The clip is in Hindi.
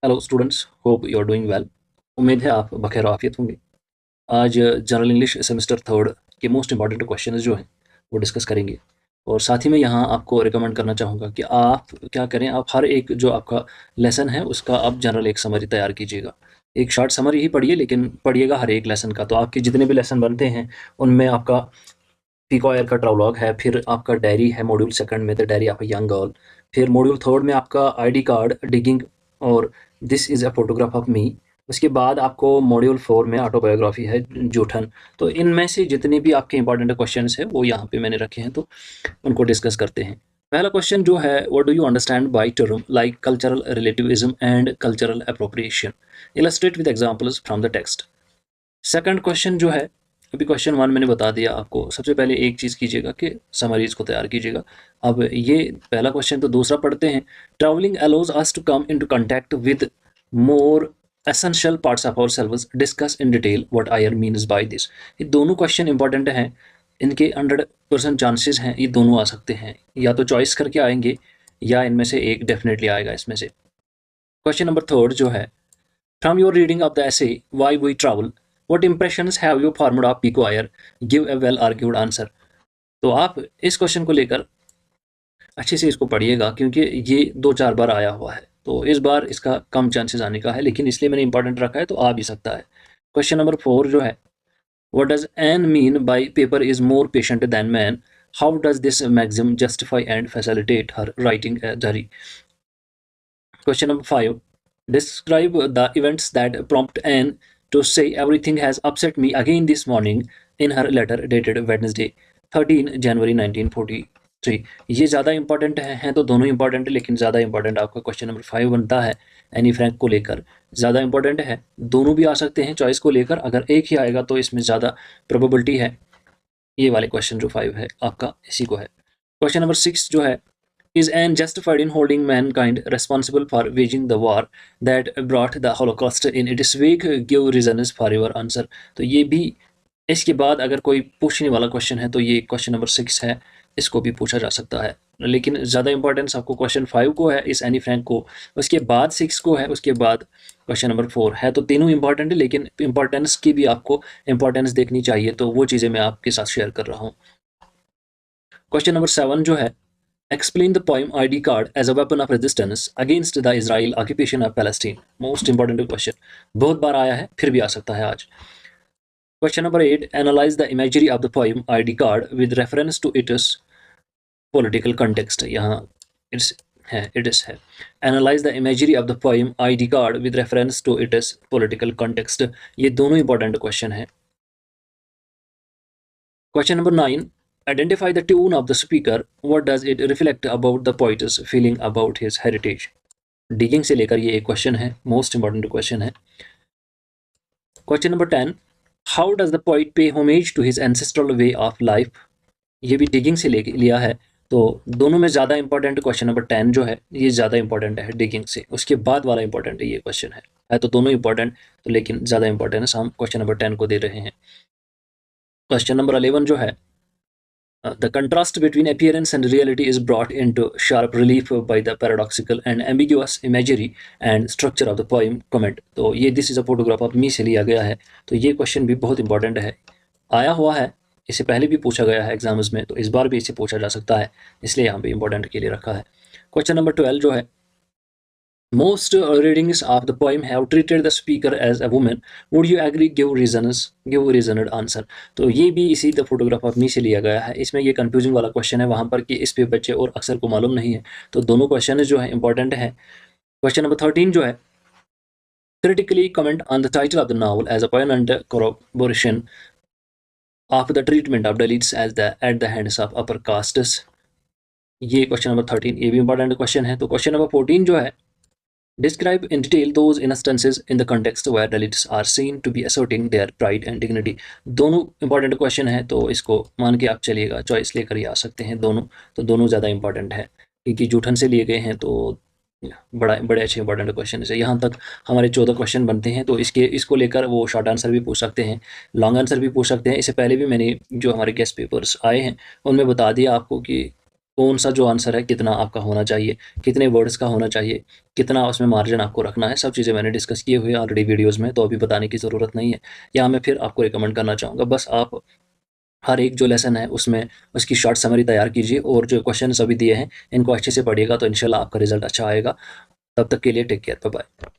Hello students, hope you are doing well. उम्मीद है आप बखैर आफियत होंगे। आज जनरल इंग्लिश सेमेस्टर थर्ड के मोस्ट इंपॉर्टेंट क्वेश्चन जो हैं वो डिस्कस करेंगे। और साथ ही मैं यहाँ आपको रिकमेंड करना चाहूँगा कि आप क्या करें, आप हर एक जो आपका लेसन है उसका आप जनरल एक समरी तैयार कीजिएगा। एक शॉर्ट समरी ही पढ़िए, लेकिन पढ़िएगा हर एक लेसन का। तो आपके जितने भी लेसन बनते हैं उनमें आपका पीको आयर का ट्रावलॉग है, फिर आपका डायरी है मॉड्यूल सेकंड में, तो डायरी आपका यंग गर्ल। फिर मॉड्यूल थर्ड में आपका आईडी कार्ड, डिगिंग और this is a photograph of me. उसके बाद आपको मॉड्यूल 4 में ऑटोबायोग्राफी है, जूठन। तो इनमें से जितने भी आपके इंपॉर्टेंट क्वेश्चंस हैं वो यहाँ पे मैंने रखे हैं, तो उनको डिस्कस करते हैं। पहला क्वेश्चन जो है, what do you understand by term like cultural relativism and cultural appropriation, illustrate with examples from the text. Second question जो है, अभी क्वेश्चन 1 मैंने बता दिया आपको। सबसे पहले एक चीज़ कीजिएगा कि समरीज को तैयार कीजिएगा। अब ये पहला क्वेश्चन, तो दूसरा पढ़ते हैं। Travelling allows us to come into contact with more essential parts of ourselves, discuss in detail what Iyer means by this. ये दोनों क्वेश्चन इंपॉर्टेंट हैं, इनके 100% चांसेस हैं ये दोनों आ सकते हैं, या तो चॉइस करके आएंगे या इनमें से एक डेफिनेटली आएगा इसमें से। क्वेश्चन नंबर थर्ड जो है, from your reading of the essay why we travel, what impressions have you formed of Pico Iyer, give a well argued answer. तो आप इस क्वेश्चन को लेकर अच्छे से इसको पढ़िएगा, क्योंकि ये 2-4 बार आया हुआ है, तो इस बार इसका कम चांसेस आने का है, लेकिन इसलिए मैंने इंपॉर्टेंट रखा है, तो आ भी सकता है। क्वेश्चन नंबर 4 जो है, what does Anne mean by paper is more patient than man, how does this maxim justify and facilitate her writing a diary. Question number 5. Describe the events that prompt Anne to say everything has upset me again this morning in her letter dated Wednesday 13 January 1943। ये ज़्यादा इंपॉर्टेंट हैं तो दोनों इंपॉर्टेंट है, लेकिन ज़्यादा इंपॉर्टेंट आपका क्वेश्चन नंबर 5 बनता है। एनी फ्रैंक को लेकर ज़्यादा इंपॉर्टेंट है, दोनों भी आ सकते हैं चॉइस को लेकर। अगर एक ही आएगा तो इसमें ज़्यादा प्रोबेबिलिटी है। ये वाले क्वेश्चन जो 5 है आपका इसी को है। क्वेश्चन नंबर 6 जो है, is Anne justified in holding mankind responsible for waging the war that brought the Holocaust in its wake, give reasons for your answer। तो ये भी इसके बाद अगर कोई पूछने वाला क्वेश्चन है तो ये क्वेश्चन नंबर 6 है, इसको भी पूछा जा सकता है, लेकिन ज़्यादा इंपॉर्टेंस आपको क्वेश्चन 5 को है, इस एनी फ्रैंक को, उसके बाद 6 को है, उसके बाद क्वेश्चन नंबर 4 है। तो तीनों इंपॉर्टेंट है, लेकिन इंपॉर्टेंस की भी आपको इंपॉर्टेंस देखनी चाहिए, तो वो चीज़ें मैं आपके साथ शेयर कर रहा हूँ। क्वेश्चन नंबर 7 जो है, explain the poem ID card as a weapon of resistance against the Israel occupation of Palestine। Most important question, बहुत बार आया है, फिर भी आ सकता है आज। Question number 8, analyse the imagery of the poem ID card with reference to its political context. यहाँ इट्स है, इट इज है। Analyse the imagery of the poem ID card with reference to its political context. ये दोनों इंपॉर्टेंट क्वेश्चन है। Question number 9, identify the tune of the speaker, what does it reflect about the poet's feeling about his heritage। Digging से लेकर ये एक क्वेश्चन है, मोस्ट इंपॉर्टेंट क्वेश्चन है। Question number 10, how does the poet pay homage to his ancestral way of life. ये भी डिगिंग से लिया है, तो दोनों में ज़्यादा इंपॉर्टेंट क्वेश्चन नंबर 10 जो है ये ज़्यादा इंपॉर्टेंट है डिगिंग से, उसके बाद वाला इंपॉर्टेंट है ये क्वेश्चन है तो दोनों इंपॉर्टेंट, तो लेकिन ज़्यादा इंपॉर्टेंस हम क्वेश्चन नंबर 10 को दे रहे हैं। क्वेश्चन नंबर 11 जो है, the contrast between appearance and reality is brought into sharp relief by the paradoxical and ambiguous imagery and structure of the poem comment। तो ये this is a photograph of me से लिया गया है, तो ये क्वेश्चन भी बहुत इंपॉर्टेंट है, आया हुआ है, इससे पहले भी पूछा गया है एग्जाम्स में, तो इस बार भी इसे पूछा जा सकता है, इसलिए यहाँ पे इंपॉर्टेंट के लिए रखा है। क्वेश्चन नंबर 12 जो है, most readings of the poem have treated the speaker as a woman, would you agree, give reasoned answer। तो ये भी इसी द फोटोग्राफ ऑफ मी से लिया गया है। इसमें ये कंफ्यूजिंग वाला क्वेश्चन है वहाँ पर कि इस पे बच्चे और अक्सर को मालूम नहीं है, तो दोनों क्वेश्चन जो है इंपॉर्टेंट है। क्वेश्चन नंबर 13 जो है, critically comment on the title of the novel as a poignant corroboration of the treatment of delites as the at the hands of upper castes। ये क्वेश्चन नंबर 13, ये भी इंपॉर्टेंट क्वेश्चन है। तो क्वेश्चन नंबर 14 जो है, describe in detail those instances in the context where deletes are seen to be asserting their pride and dignity। दोनों इंपॉर्टेंट क्वेश्चन है, तो इसको मान के आप चलिएगा, चॉइस लेकर ही आ सकते हैं दोनों, तो दोनों ज़्यादा इंपॉर्टेंट है क्योंकि जूठन से लिए गए हैं, तो बड़े अच्छे इंपॉर्टेंट क्वेश्चन है। यहाँ तक हमारे 14 क्वेश्चन बनते हैं, तो इसको लेकर वो शॉर्ट आंसर भी पूछ सकते हैं, लॉन्ग आंसर भी पूछ सकते हैं। इससे पहले भी मैंने जो हमारे गेस्ट पेपर्स आए हैं उनमें बता दिया आपको कि कौन सा जो आंसर है कितना आपका होना चाहिए, कितने वर्ड्स का होना चाहिए, कितना उसमें मार्जिन आपको रखना है, सब चीज़ें मैंने डिस्कस किए हुए हैं ऑलरेडी वीडियोज़ में, तो अभी बताने की ज़रूरत नहीं है। यहाँ मैं फिर आपको रिकमेंड करना चाहूँगा, बस आप हर एक जो लेसन है उसमें उसकी शॉर्ट समरी तैयार कीजिए और जो क्वेश्चंस अभी दिए हैं इनको अच्छे से पढ़िएगा, तो इंशाल्लाह आपका रिजल्ट अच्छा आएगा। तब तक के लिए टेक केयर, बाय बाय।